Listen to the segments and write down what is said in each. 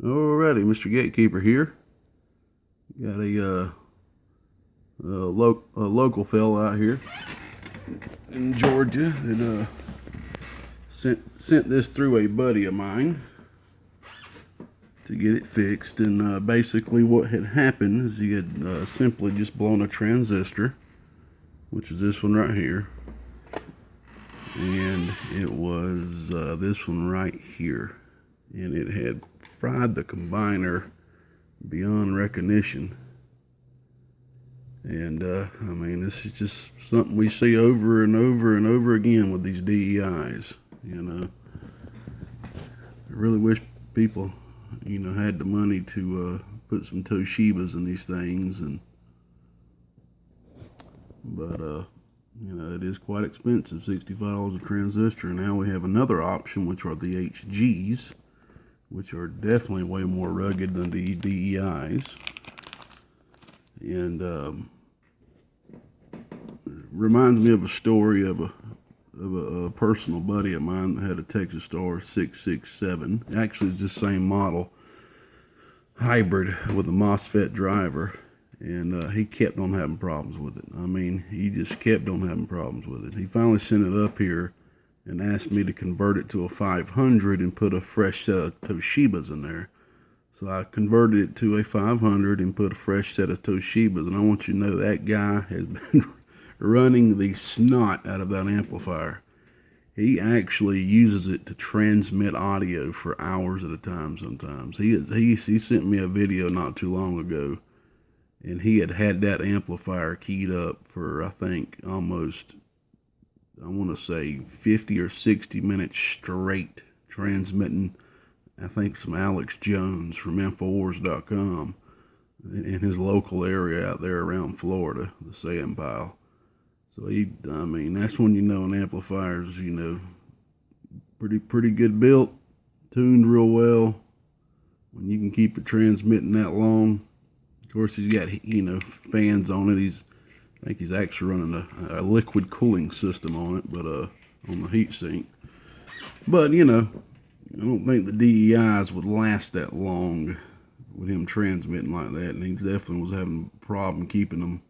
Alrighty, Mr. Gatekeeper here. Got a local fella out here in Georgia that sent this through a buddy of mine to get it fixed. And basically what had happened is he had simply just blown a transistor, which is this one right here, and it was this one right here, and it had fried the combiner beyond recognition. And I mean, this is just something we see over and over and over again with these DEIs. I really wish people had the money to put some Toshibas in these things, but it is quite expensive, $65 a transistor. And now we have another option, which are the HGs, which are definitely way more rugged than the DEIs. And reminds me of a story of a personal buddy of mine that had a Texas Star 667. Actually, it's the same model, hybrid with a MOSFET driver, and he kept on having problems with it. I mean, he just kept on having problems with it. He finally sent it up here and asked me to convert it to a 500 and put a fresh set of Toshibas in there. So I converted it to a 500 and put a fresh set of Toshibas. And I want you to know that guy has been running the snot out of that amplifier. He actually uses it to transmit audio for hours at a time sometimes. He sent me a video not too long ago, and he had that amplifier keyed up for, I think, almost, I want to say 50 or 60 minutes straight, transmitting, I think, some Alex Jones from Infowars.com in his local area out there around Florida, the sand pile. So that's when an amplifier's, pretty good built, tuned real well, when you can keep it transmitting that long. Of course, he's got, fans on it. I think he's actually running a liquid cooling system on it, but on the heat sink. But, I don't think the DEIs would last that long with him transmitting like that, and he definitely was having a problem keeping them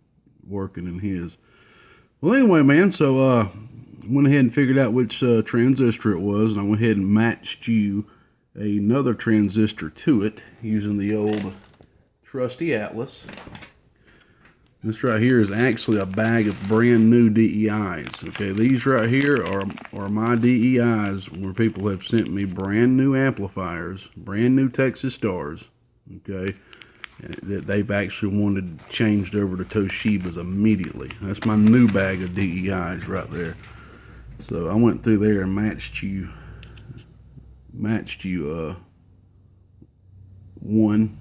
working in his. Well, anyway, man, so went ahead and figured out which transistor it was, and I went ahead and matched you another transistor to it using the old trusty Atlas. This right here is actually a bag of brand new DEIs. Okay, these right here are my DEIs where people have sent me brand new amplifiers, brand new Texas Stars. Okay, that they've actually wanted changed over to Toshibas immediately. That's my new bag of DEIs right there. So I went through there and matched you one.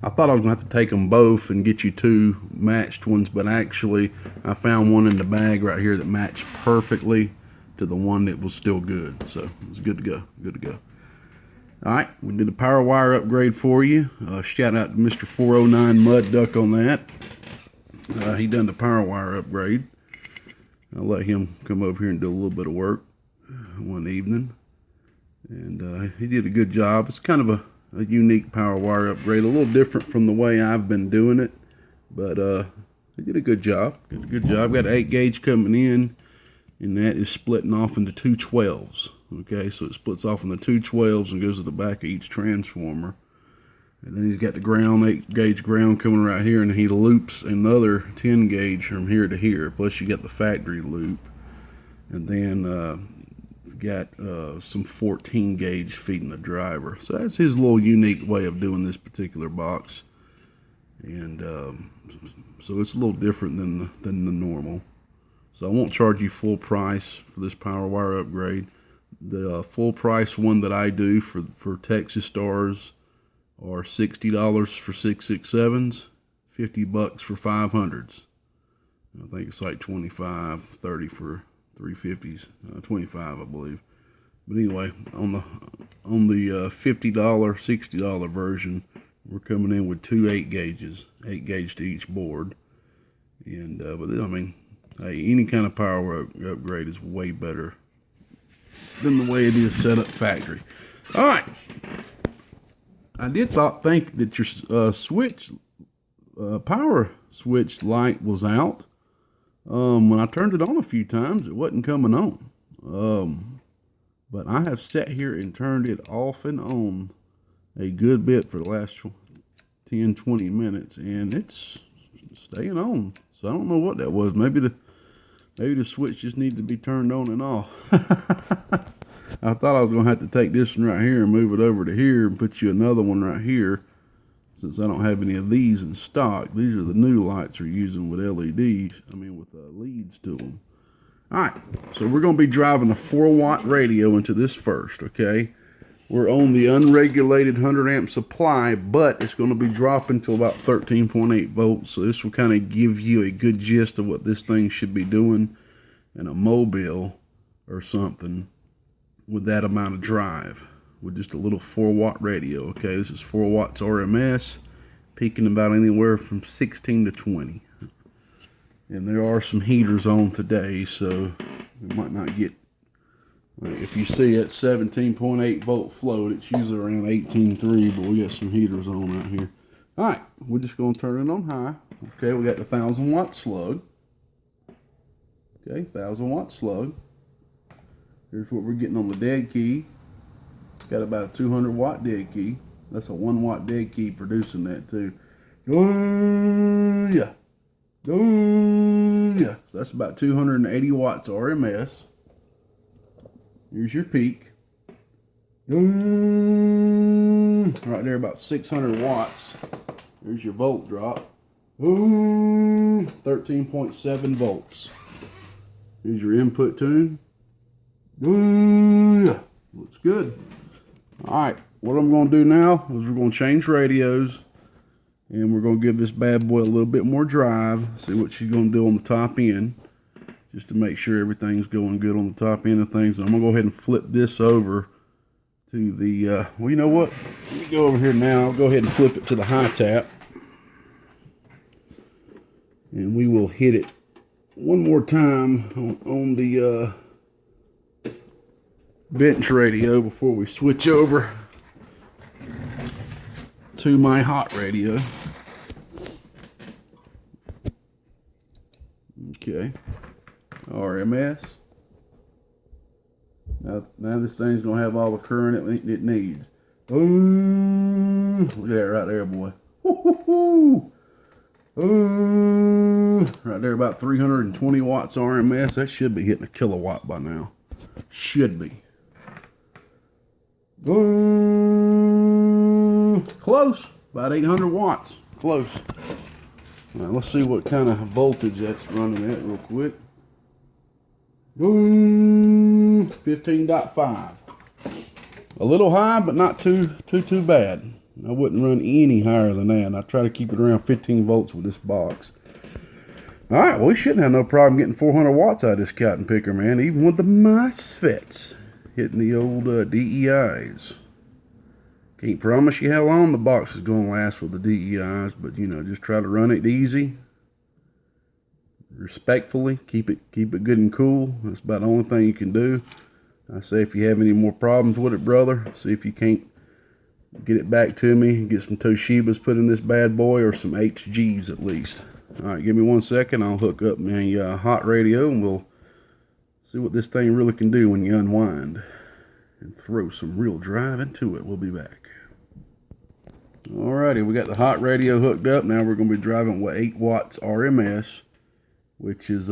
I thought I was going to have to take them both and get you two matched ones, but actually I found one in the bag right here that matched perfectly to the one that was still good. So it's good to go. All right, we did a power wire upgrade for you. Shout out to Mr. 409 Mud Duck on that. He done the power wire upgrade. I'll let him come over here and do a little bit of work one evening. And he did a good job. It's kind of a unique power wire upgrade, a little different from the way I've been doing it, but he did a good job. Got an 8 gauge coming in, and that is splitting off into two 12s. Okay, so it splits off into two 12s and goes to the back of each transformer. And then he's got the ground, 8 gauge ground coming right here, and he loops another 10 gauge from here to here. Plus you got the factory loop, and then got some 14 gauge feeding the driver. So that's his little unique way of doing this particular box, and so it's a little different than the normal. So I won't charge you full price for this power wire upgrade. The full price one that I do for Texas Stars are $60 for 667s, $50 for 500s. I think it's like 25, 30 for 350s, 25 I believe. But anyway, on the $50, $60 version, we're coming in with two 8 gauges, 8 gauge to each board. And but I mean, hey, any kind of power upgrade is way better than the way it is set up factory. All right, I did think that your power switch light was out. When I turned it on a few times, it wasn't coming on. But I have sat here and turned it off and on a good bit for the last 10, 20 minutes, and it's staying on. So I don't know what that was. Maybe the switch just needed to be turned on and off. I thought I was going to have to take this one right here and move it over to here and put you another one right here, since I don't have any of these in stock. These are the new lights we're using with LEDs. With leads to them. All right, so we're going to be driving a 4-watt radio into this first, okay? We're on the unregulated 100 amp supply, but it's going to be dropping to about 13.8 volts. So this will kind of give you a good gist of what this thing should be doing in a mobile or something with that amount of drive, with just a little 4-watt radio. Okay, this is 4 watts RMS, peaking about anywhere from 16 to 20. And there are some heaters on today, so we might not get, if you see it 17.8 volt float, it's usually around 18.3, but we got some heaters on out here. All right, we're just going to turn it on high. Okay, we got the 1,000 watt slug. Okay, 1,000 watt slug. Here's what we're getting on the dead key. Got about a 200 watt dead key. That's a 1 watt dead key producing that too. Yeah. Yeah. So that's about 280 watts RMS. Here's your peak. Right there, about 600 watts. There's your volt drop. 13.7 volts. Here's your input tune. Looks good. Alright, what I'm going to do now is we're going to change radios, and we're going to give this bad boy a little bit more drive, see what she's going to do on the top end, just to make sure everything's going good on the top end of things. And I'm going to go ahead and flip this over to the, well, you know what? Let me go over here now. I'll go ahead and flip it to the high tap, and we will hit it one more time on the bench radio before we switch over to my hot radio. Okay, RMS. Now this thing's gonna have all the current it needs. Ooh, look at that right there, boy. Woo-hoo-hoo. Ooh, right there, about 320 watts RMS. That should be hitting a kilowatt by now. Should be. Close, about 800 watts. Close. Now let's see what kind of voltage that's running at real quick. 15.5. A little high, but not too bad. I wouldn't run any higher than that. I try to keep it around 15 volts with this box. All right, well, we shouldn't have no problem getting 400 watts out of this cotton picker, man, even with the MOSFETs hitting the old DEIs. Can't promise you how long the box is going to last with the DEIs, but, you know, just try to run it easy, respectfully, keep it good and cool. That's about the only thing you can do. I say if you have any more problems with it, brother, see if you can't get it back to me, get some Toshibas put in this bad boy, or some HGs at least. All right, give me 1 second. I'll hook up my hot radio, and we'll see what this thing really can do when you unwind and throw some real drive into it. We'll be back. Alrighty, we got the hot radio hooked up. Now we're going to be driving with 8 watts RMS, which is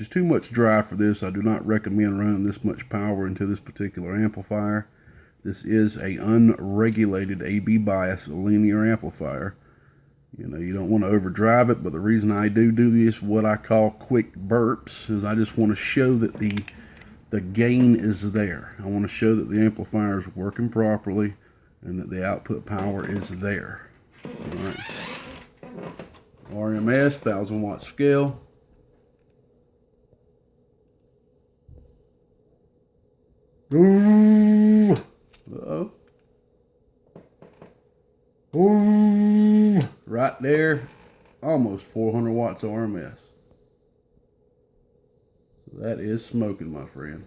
too much drive for this. I do not recommend running this much power into this particular amplifier. This is a unregulated AB bias linear amplifier. You know, you don't want to overdrive it, but the reason I do this, what I call quick burps, is I just want to show that the gain is there. I want to show that the amplifier is working properly and that the output power is there. All right. RMS, 1,000 watt scale. Ooh. Uh-oh. Ooh. Right there, almost 400 watts RMS. So that is smoking, my friend.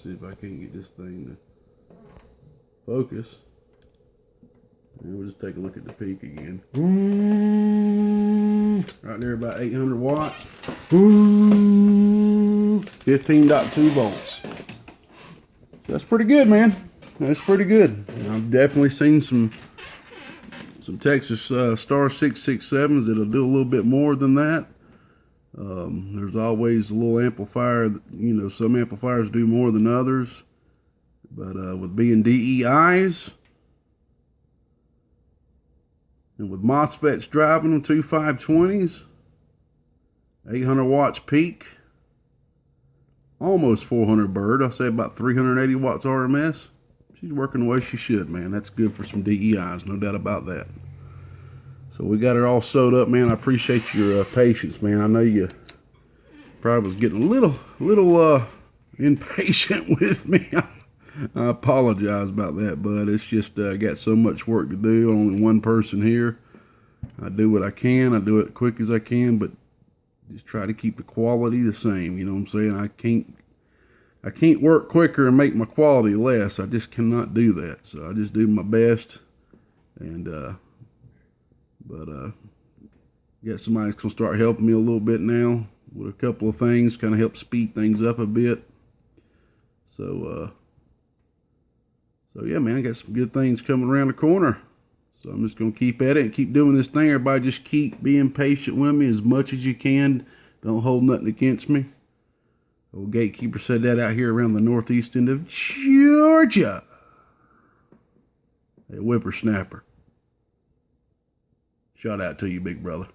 see if I can't get this thing to focus. And we'll just take a look at the peak again. Right there, about 800 watts. 15.2 volts. So that's pretty good, man. That's pretty good. I've definitely seen some Texas Star 667s that'll do a little bit more than that. There's always a little amplifier, you know, some amplifiers do more than others. But with being DEIs, and with MOSFETs driving them, 2 520s, 800 watts peak, almost 400 bird. I'll say about 380 watts RMS. She's working the way she should, man. That's good for some DEIs, no doubt about that. So we got her all sewed up, man. I appreciate your patience, man. I know you probably was getting a little impatient with me. I apologize about that, but it's just I got so much work to do. Only one person here. I do what I can. I do it quick as I can, but just try to keep the quality the same. You know what I'm saying? I can't work quicker and make my quality less. I just cannot do that. So I just do my best. And got somebody that's gonna start helping me a little bit now with a couple of things, kind of help speed things up a bit. So yeah, man, I got some good things coming around the corner. So I'm just going to keep at it and keep doing this thing. Everybody just keep being patient with me as much as you can. Don't hold nothing against me. Old Gatekeeper said that out here around the northeast end of Georgia. A whippersnapper. Shout out to you, big brother.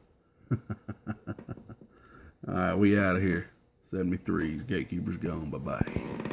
All right, we out of here. 73. Gatekeeper's gone. Bye-bye.